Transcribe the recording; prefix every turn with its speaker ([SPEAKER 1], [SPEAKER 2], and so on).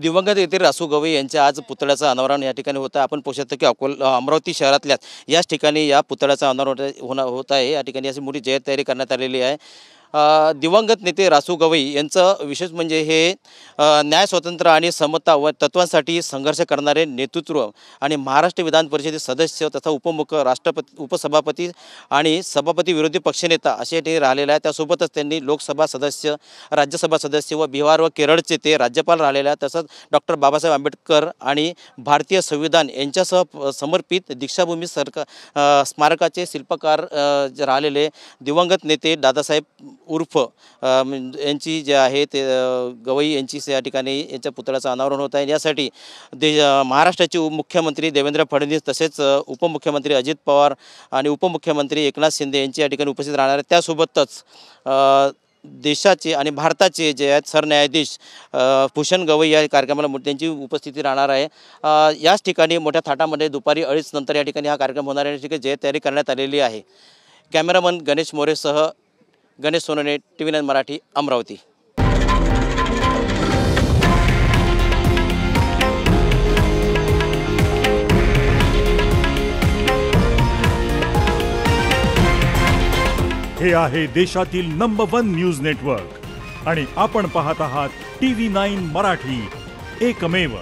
[SPEAKER 1] दिवंगत येथील रासू गवई यांच्या आज पुतळ्याचं अनावरण या ठिकाणी होतं। आपण पाहू शकतो की अमरावती शहरातल्याच याच ठिकाणी या पुतळ्याचं अनावरण होत आहे। या ठिकाणी अशी मोठी जाहीर तयारी करण्यात आलेली आहे। दिवंगत नेते रासू गवई यांचं विशेष म्हणजे हे न्याय स्वातंत्र्य आणि समता व तत्वांसाठी संघर्ष करणारे नेतृत्व आणि महाराष्ट्र विधान परिषदेचे सदस्य तथा उपसभापती आणि सभापती विरोधी पक्षनेता असे ते राहिलेले आहे। त्यासोबतच त्यांनी लोकसभा सदस्य, राज्यसभा सदस्य व बिहार व केरळचे ते राज्यपाल राहिलेले आहेत। तसंच डॉक्टर बाबासाहेब आंबेडकर आणि भारतीय संविधान यांच्यासह समर्पित दीक्षाभूमी स्मारकाचे शिल्पकार जे राहिलेले दिवंगत नेते दादासाहेब उर्फ यांची जे आहे ते गवई यांची या ठिकाणी यांच्या पुतळ्याचं अनावरण होत आहे। यासाठी महाराष्ट्राचे मुख्यमंत्री देवेंद्र फडणवीस तसेच उपमुख्यमंत्री अजित पवार आणि उपमुख्यमंत्री एकनाथ शिंदे यांची या ठिकाणी उपस्थित राहणार आहेत। त्यासोबतच देशाचे आणि भारताचे जे आहेत सरन्यायाधीश भूषण गवई या कार्यक्रमाला त्यांची उपस्थिती राहणार आहे। याच ठिकाणी मोठ्या थाटामध्ये दुपारी 2:30 नंतर या ठिकाणी हा कार्यक्रम होणार आहे। ठिकाणी जे तयारी करण्यात आलेली आहे। कॅमेरामन गणेश मोरेसह गणेश सोनवणे, TV9 मराठी, अमरावती।
[SPEAKER 2] हे आहे देशातील नंबर 1 न्यूज नेटवर्क आणि आपण पाहत आहात TV9 मराठी, एकमेव।